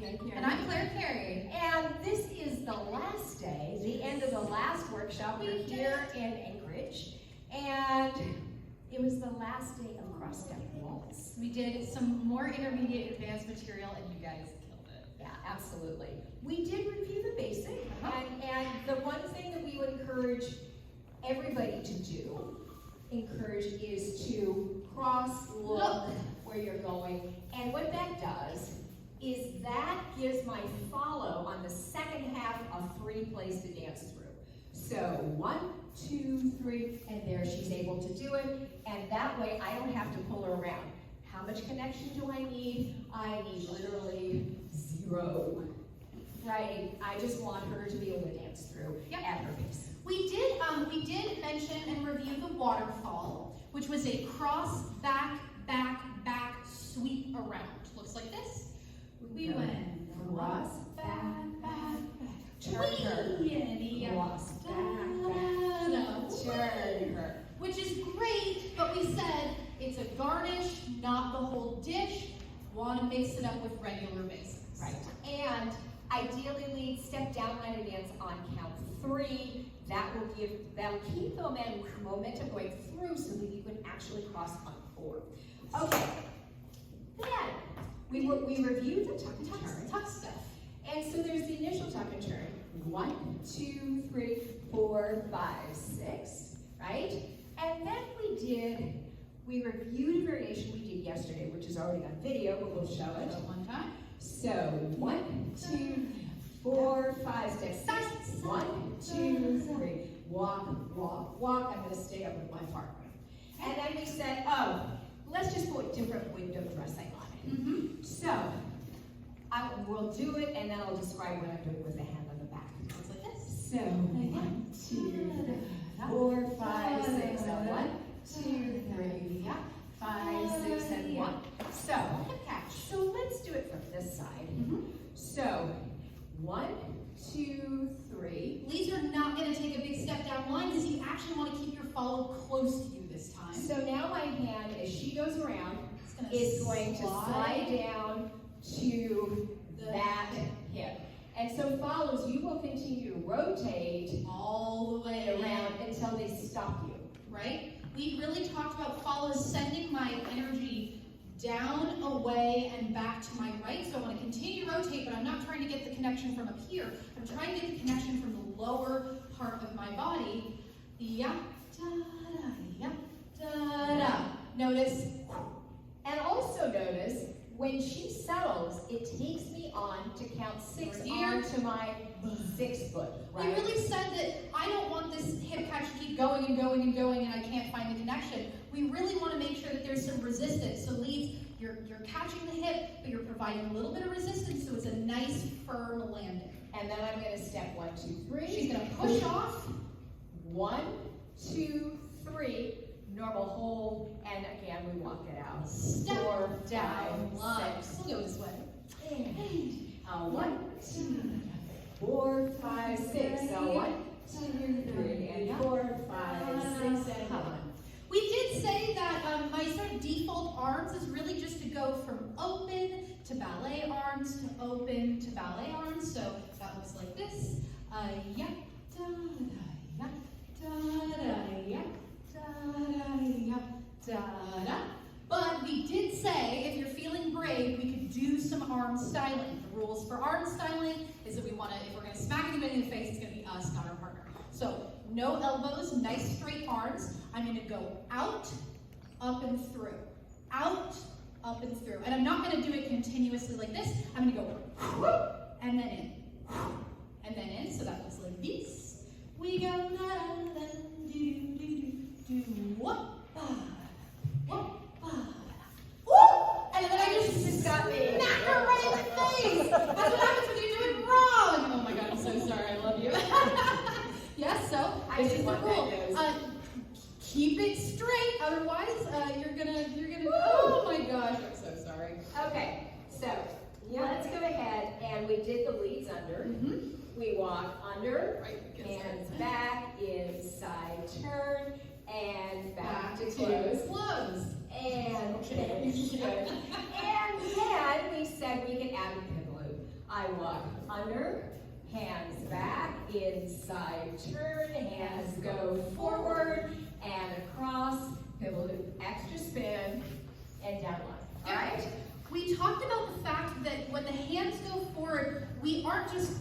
Thank you. And I'm Claire Carey. And this is the last day, the end of the last workshop. We're here in Anchorage. And it was the last day of cross-step waltz. We did some more intermediate advanced material, and you guys killed it. Yeah, absolutely. We did review the basic, and the one thing that we would encourage everybody to do, is to cross-look where you're going. And what that does is that gives my follow on the second half a free place to dance through. So 1, 2, 3, and there she's able to do it. And that way I don't have to pull her around. How much connection do I need? I need literally 0. Right? I just want her to be able to dance through at her pace. We did mention and review the waterfall, which was a cross, back, back, back, sweep around. Looks like this. We went cross, back, back, back, turn her, cross, back, back, turn her. Which is great, but we said it's a garnish, not the whole dish. Want to mix it up with regular basics. Right. And ideally lead step down line of dance on count 3. That'll keep the momentum going through so that you can actually cross on 4. Okay. Then we reviewed the tuck and turn. Tuck stuff. And so there's the initial tuck and turn. 1, 2, 3, 4, 5, 6, right? And then we reviewed a variation we did yesterday, which is already on video, but we'll show it. One time. So 1, 2, 4, 5, 6, 6. 1, 2, 3. Walk, walk, walk. I'm going to stay up with my partner. And then we said, oh, let's just put different window dressing on it. So we'll do it, and then I'll describe what I'm doing with the hand on the back. Looks like this. So 1, 2, 4, 5, 6. So 1, 2, 3, 5, 6, and 1. So hip catch. So let's do it from this side. So 1, 2, 3. Leads are not going to take a big step down line because you actually want to keep your follow close to you this time. So now my hand, as she goes around, is going to slide down to that hip. And so follows, you will continue to rotate all the way around until they stop you. Right? We really talked about follows sending my energy down, away, and back to my right. So I want to continue to rotate, but I'm not trying to get the connection from up here. I'm trying to get the connection from the lower part of my body. Yeah, da-da, yeah, da-da. Notice. And also notice, when she settles, it takes me on to count 6 onto my 6 foot, right? We really said that I don't want this hip catch to keep going and going and going and I can't find the connection. We really want to make sure that there's some resistance. So leads, you're catching the hip, but you're providing a little bit of resistance so it's a nice firm landing. And then I'm going to step 1, 2, 3. She's going to push off. 1, 2, 3. Normal hold, and again we walk it out. Step 4, down, 5, 6. We'll go this way. And 1, 2, 4, 5, 6. So 1, 2, 3, and 4, 5, 6, and 1. We did say that my sort of default arms is really just to go from open to ballet arms to open to ballet arms. So that looks like this. Yeah, da da, yeah, da da, yeah. Da-da. But we did say, if you're feeling brave, we could do some arm styling. The rules for arm styling is that if we're going to smack anybody in the face, it's going to be us, not our partner. So no elbows, nice straight arms. I'm going to go out, up and through. Out, up and through. And I'm not going to do it continuously like this. I'm going to go and then in. And then in, so that looks like this. We go whoop, whoop, and then I just got me. Smack her right in the face. That's what happens when you do it wrong. Oh my God, I'm so sorry. I love you. Yes, so this is the rule. Keep it straight, otherwise you're gonna. Oh my gosh, I'm so sorry. Okay, so let's go ahead and we did the leads under. We walk under, hands back, inside turn. And back to close. And then we said we can add a pivot loop. I walk under, hands back, inside turn, hands go forward and across, pivot loop, extra spin, and down line. All right? We talked about the fact that when the hands go forward, we aren't just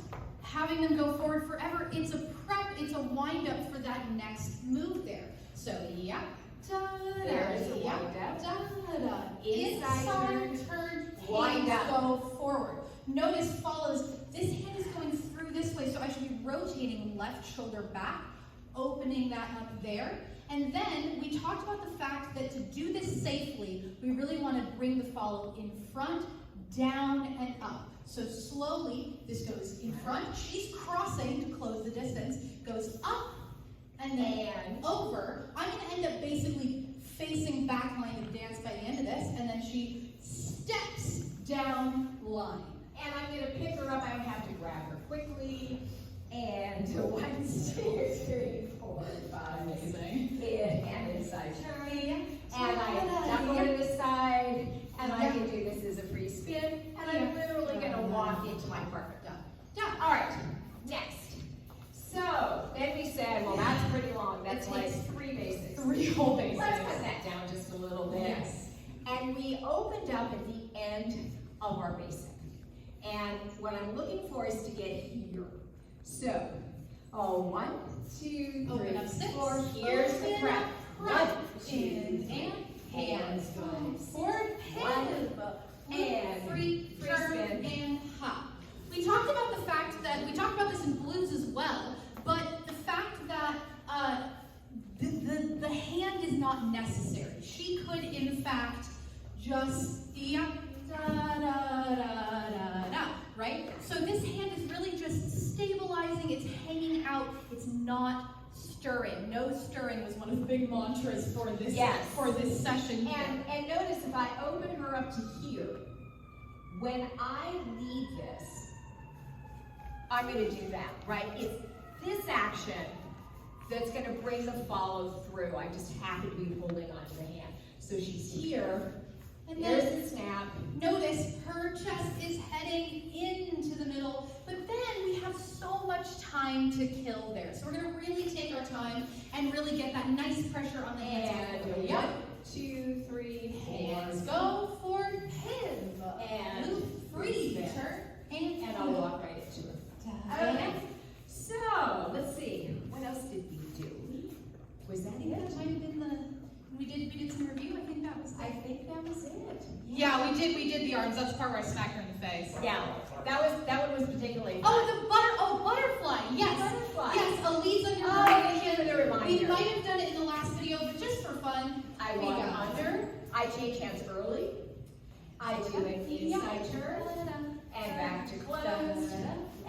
having them go forward forever. It's a prep, it's a wind up for that next move there. So, yeah. There's a wind up. Inside turn, wind hands up. go forward. Notice follows, this hand is going through this way, so I should be rotating left shoulder back, opening that up there. And then we talked about the fact that to do this safely, we really want to bring the follow in front, down, and up. So slowly, this goes in front. She's crossing to close the distance, goes up, and then over. I'm going to end up basically facing back line of dance by the end of this, and then she steps down line. And I'm going to pick her up. I have to grab her quickly. And 1, 2, 3, 4, 5. Amazing. And inside turn. And I duck over to the side. And I can do this as a free spin. And I'm literally going to walk into my partner. Done. All right. Next. So then we said, well, that's pretty long. That's like 3 basics. 3 whole basics. Let's cut that down just a little bit. Yes. And we opened up at the end of our basic. And what I'm looking for is to get here. So, 1, 2, 3, Open up 6. 4. Here's the prep. 1, 2, and hands go forward, pivot, and free, turn, spin. and hop. We talked about the fact that, we talked about this in blues as well, but the fact that the hand is not necessary. She could, in fact, just, right? So this hand is really just stabilizing, it's hanging out, it's not stirring. No stirring was one of the big mantras for this, for this session here. And notice if I open her up to here, when I lead this, I'm going to do that, right? It's this action that's going to bring the follow through. I just happen to be holding onto the hand. So she's here. And there's then the snap. Notice her chest is heading into the middle, but then we have so much time to kill there. So we're going to really take our time and really get that nice pressure on the hands. And 1, 2, 3, 4. Hands go forward, pivot, and move free, turn, and I'll walk right into her. Okay. So let's see. What else did we do? Was that it? That might have been the. We did some review. I think that was. I think that was it. Yeah, we did the arms. That's the part where I smacked her in the face. Yeah, that one was particularly fun. Oh, butterfly. Yes. Butterfly. Yes, a leads on your here's the reminder. We might have done it in the last video, but just for fun. I walk under. I change hands early. I do an inside turn and back to close.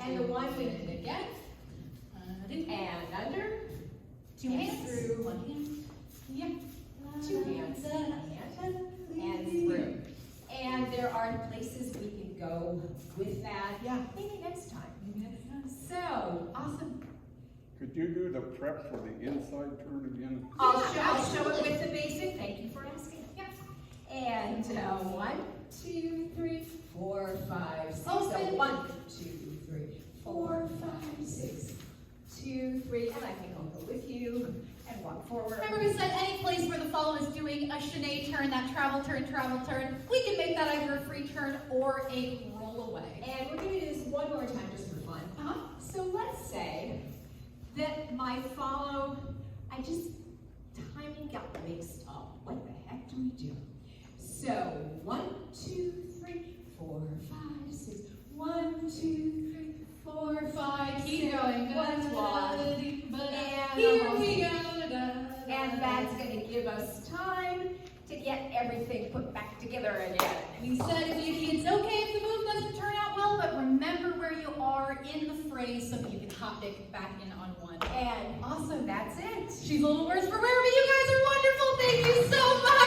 And the one we did again. And under. 2 hands. Through. 1 hand. Yep. 2 hands. And through. And there are places we can go with that. Yeah. Maybe next time. So Awesome. Could you do the prep for the inside turn again? I'll show it with the basic. Thank you for asking. Yeah. And 1, 2, 3, 4, 5, 6. Open. So 1, 2, 3, 4, 5, 6, 2, 3. And I think I'll go with you and walk forward. Remember we said any place where the follow is doing a chaîné turn, that travel turn, we can make that either a free turn or a roll away. And we're going to do this one more time just for fun. So let's say that my follow, timing got mixed up. What the heck do we do? So 1, 2, 3, 4, 5, 6. 1, 2, 3, 4, 5. Keep going. Let's walk. And here we go. And that's going to give us time to get everything put back together again. We said it's okay if the move doesn't turn out well, but remember where you are in the phrase so that you can hop it back in on one. And awesome, that's it. She's a little worse for wear, but you guys are wonderful. Thank you so much.